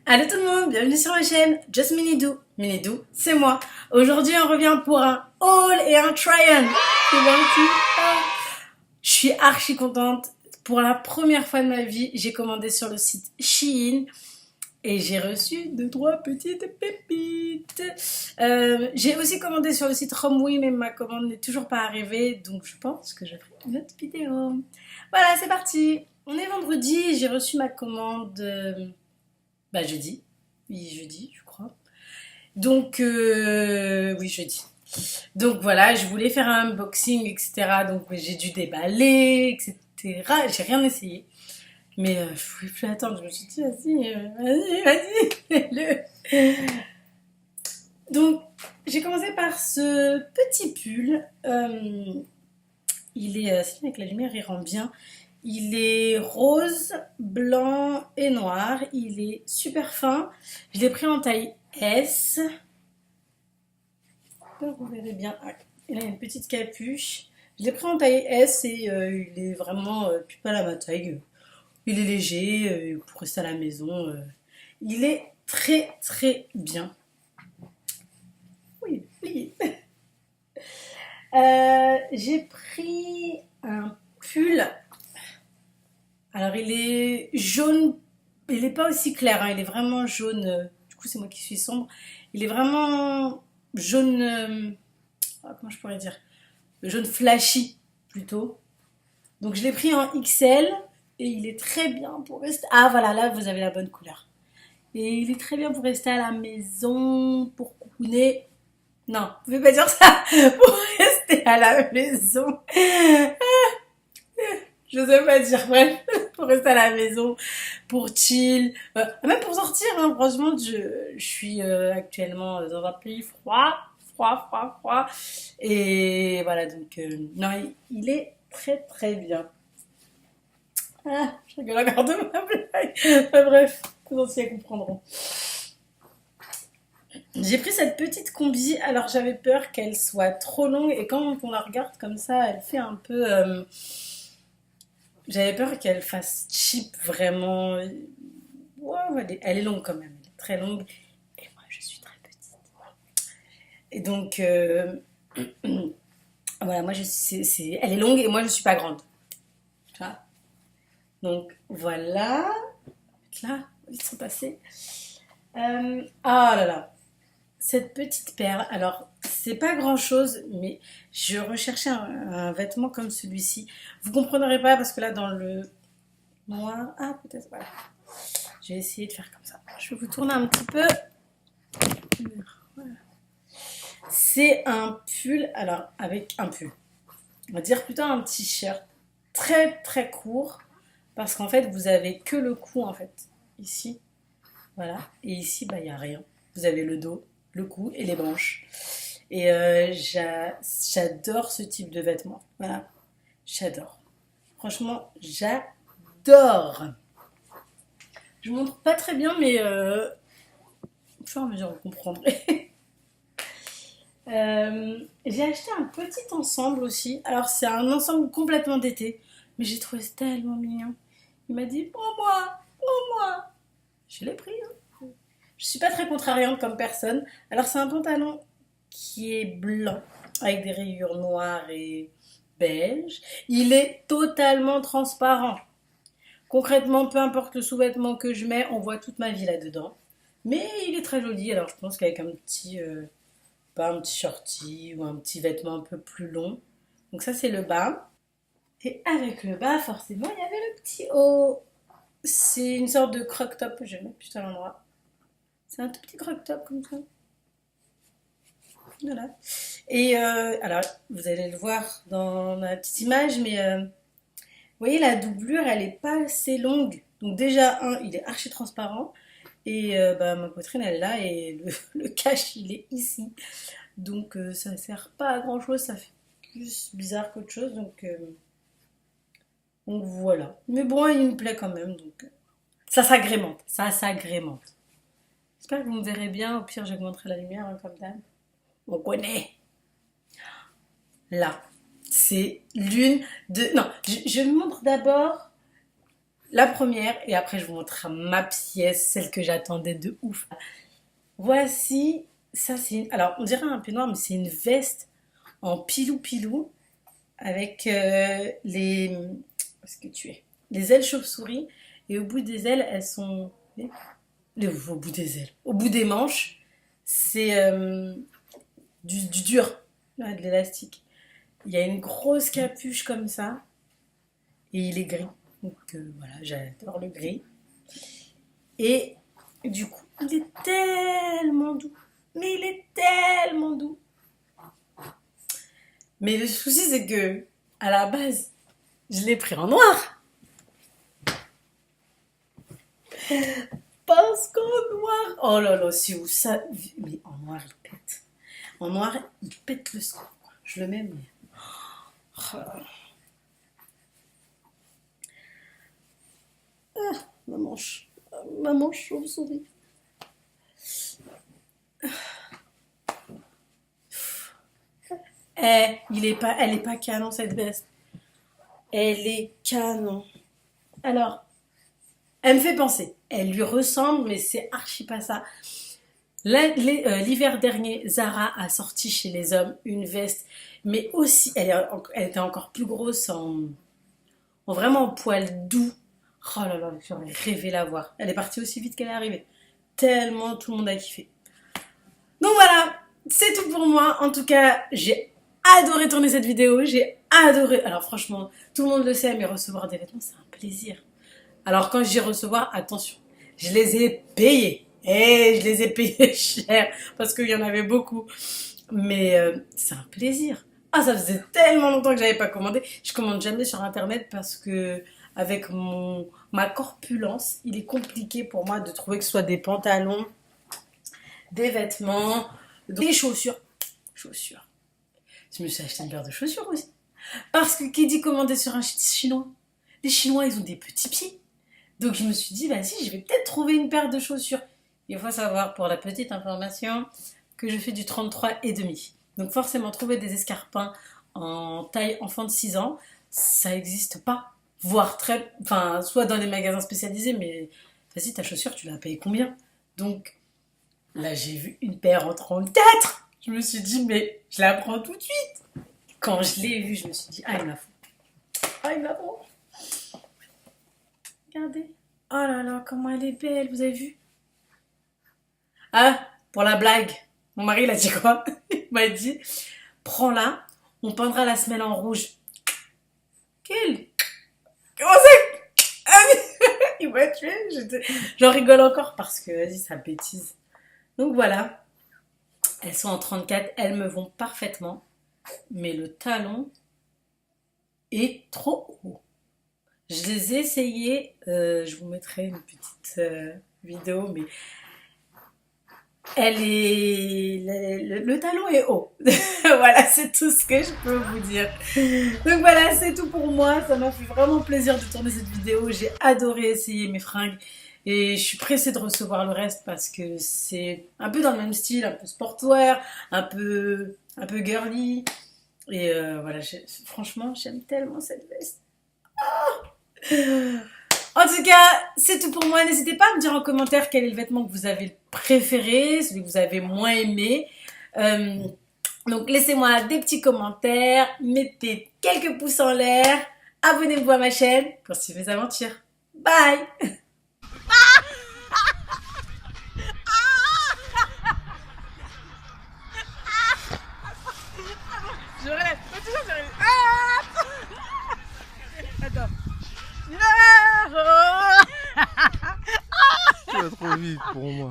Allô tout le monde, bienvenue sur ma chaîne Just Minidou. Minidou, c'est moi. Aujourd'hui, on revient pour un haul et un try-on. C'est parti. Je suis archi contente. Pour la première fois de ma vie, j'ai commandé sur le site Shein et j'ai reçu 2-3 petites pépites. J'ai aussi commandé sur le site Romwe, mais ma commande n'est toujours pas arrivée, donc je pense que je ferai une autre vidéo. Voilà, c'est parti. On est vendredi, j'ai reçu ma commande jeudi. Oui, jeudi, je crois. Donc, oui, jeudi. Donc voilà, je voulais faire un unboxing, etc. Donc j'ai dû déballer, etc. J'ai rien essayé. Mais je pouvais plus attendre. Je me suis dit, vas-y, fais-le. Donc, j'ai commencé par ce petit pull. Il est, c'est avec la lumière, il rend bien. Il est rose, blanc et noir. Il est super fin. Je l'ai pris en taille S. Vous verrez bien. Ah, il a une petite capuche. Je l'ai pris en taille S et il est vraiment plus pas à ma taille. Il est léger pour rester à la maison. Il est très très bien. Oui, plié. J'ai pris un pull. Alors il est jaune, il n'est pas aussi clair, hein, il est vraiment jaune. Du coup c'est moi qui suis sombre. Il est vraiment jaune, comment je pourrais dire, jaune flashy plutôt. Donc je l'ai pris en XL et il est très bien pour rester. Ah voilà, là vous avez la bonne couleur. Et il est très bien pour rester à la maison, pour couiner. Non, vous pouvez pas dire ça. Pour rester à la maison. Je sais pas dire, bref, pour rester à la maison, pour chill, même pour sortir, hein, franchement, je suis actuellement dans un pays froid, et voilà, donc, non, il est très très bien. Ah, je rigole encore de ma blague. Enfin, bref, les anciens comprendront. J'ai pris cette petite combi, alors j'avais peur qu'elle soit trop longue, et quand on la regarde comme ça, elle fait un peu... j'avais peur qu'elle fasse cheap vraiment. Wow, elle est longue quand même, elle est très longue. Et moi, je suis très petite. Et donc, voilà, moi, elle est longue et moi, je suis pas grande. Tu vois. Donc, voilà. Là, ils sont passés. Ah là là, cette petite perle. Alors, c'est pas grand chose, mais je recherchais un vêtement comme celui-ci. Vous comprendrez pas parce que là, dans le noir. Ah, peut-être, voilà. Je vais essayer de faire comme ça. Je vais vous tourner un petit peu. Voilà. C'est un pull, alors avec un pull, on va dire plutôt un t-shirt très très court parce qu'en fait vous avez que le cou en fait ici, voilà, et ici bah il y a rien. Vous avez le dos, le cou et les branches. Et j'adore ce type de vêtements. Voilà, j'adore. Franchement, j'adore. Je vous montre pas très bien, mais au fur et à mesure vous comprendrez. J'ai acheté un petit ensemble aussi. Alors c'est un ensemble complètement d'été, mais j'ai trouvé ça tellement mignon. Il m'a dit pour moi. Je l'ai pris. Hein. Je suis pas très contrariante comme personne. Alors c'est un pantalon qui est blanc avec des rayures noires et beige. Il est totalement transparent. Concrètement, peu importe le sous-vêtement que je mets, on voit toute ma vie là-dedans. Mais il est très joli. Alors je pense qu'avec un petit pas un petit shorty ou un petit vêtement un peu plus long. Donc ça c'est le bas. Et avec le bas, forcément, il y avait le petit haut. C'est une sorte de croc top, je vais mettre plus à l'endroit. C'est un tout petit croc top comme ça. Voilà. Et alors, vous allez le voir dans ma petite image, mais vous voyez, la doublure, elle est pas assez longue. Donc déjà, il est archi transparent. Et ma poitrine, elle est là, et le cache, il est ici. Donc ça ne sert pas à grand chose, ça fait plus bizarre qu'autre chose. Donc voilà. Mais bon, il me plaît quand même. Donc ça s'agrémente. Ça s'agrémente. J'espère que vous me verrez bien. Au pire, j'augmenterai la lumière hein, comme d'hab. On connaît. Là, c'est l'une de. Non, je montre d'abord la première, et après je vous montre ma pièce, celle que j'attendais de ouf. Voici, ça c'est alors on dirait un peignoir, mais c'est une veste en pilou-pilou avec les... Où est-ce que tu es? Les ailes chauve-souris, et au bout des ailes, elles sont... Au bout des ailes. Au bout des manches, c'est du dur, là, de l'élastique. Il y a une grosse capuche comme ça, et il est gris. Donc voilà, j'adore le gris. Et du coup, il est tellement doux. Mais il est tellement doux. Mais le souci, c'est que, à la base, je l'ai pris en noir. Parce qu'en noir... Oh là là, c'est où ça... Mais en noir, il pète. En noir, il pète le score. Je le mets, mais... Oh là là. Ah, ma manche. Ma manche chauve-souris. Eh, elle est pas canon, cette veste. Elle est canon. Alors, elle me fait penser. Elle lui ressemble, mais c'est archi pas ça. L'hiver dernier, Zara a sorti chez les hommes une veste, mais aussi, elle était encore plus grosse en vraiment en poil doux. Oh là là, j'aurais rêvé la voir. Elle est partie aussi vite qu'elle est arrivée. Tellement tout le monde a kiffé. Donc voilà, c'est tout pour moi. En tout cas, j'ai adoré tourner cette vidéo. J'ai adoré. Alors franchement, tout le monde le sait, mais recevoir des vêtements, c'est un plaisir. Alors quand je dis recevoir, attention, je les ai payés. Et je les ai payés cher parce qu'il y en avait beaucoup. Mais c'est un plaisir. Ah, ça faisait tellement longtemps que j'avais pas commandé. Je commande jamais sur internet parce que avec ma corpulence, il est compliqué pour moi de trouver que ce soit des pantalons, des vêtements, des chaussures. Chaussures. Je me suis acheté une paire de chaussures aussi. Parce que qui dit commander sur un site chinois? Les Chinois, ils ont des petits pieds. Donc je me suis dit, vas-y, je vais peut-être trouver une paire de chaussures. Il faut savoir, pour la petite information, que je fais du 33,5. Donc forcément, trouver des escarpins en taille enfant de 6 ans, ça n'existe pas. Voire enfin, soit dans les magasins spécialisés, mais vas-y, ta chaussure, tu l'as payée combien? Donc là, j'ai vu une paire en 34. Je me suis dit, mais je la prends tout de suite. Quand je l'ai vue, je me suis dit, ah, il m'a faut. Ah, il m'a faut. Regardez. Oh là là, comment elle est belle, vous avez vu? Ah, pour la blague, mon mari, il a dit quoi? Il m'a dit, prends-la, on peindra la semelle en rouge. Quel? Comment c'est? Ah, il m'a tué. J'en rigole encore parce que, vas-y, ça bêtise. Donc voilà, elles sont en 34, elles me vont parfaitement, mais le talon est trop haut. Je les ai essayées, je vous mettrai une petite vidéo, mais le talon est haut. Voilà, c'est tout ce que je peux vous dire. Donc voilà, c'est tout pour moi. Ça m'a fait vraiment plaisir de tourner cette vidéo. J'ai adoré essayer mes fringues. Et je suis pressée de recevoir le reste parce que c'est un peu dans le même style, un peu sportwear, un peu girly. Et voilà, franchement, j'aime tellement cette veste. Oh, en tout cas, c'est tout pour moi. N'hésitez pas à me dire en commentaire quel est le vêtement que vous avez préféré, celui que vous avez moins aimé. Donc laissez-moi des petits commentaires, mettez quelques pouces en l'air, abonnez-vous à ma chaîne pour suivre mes aventures. Bye! Je rêve. Toujours je rêve. Attends. Tu vas trop vite pour moi.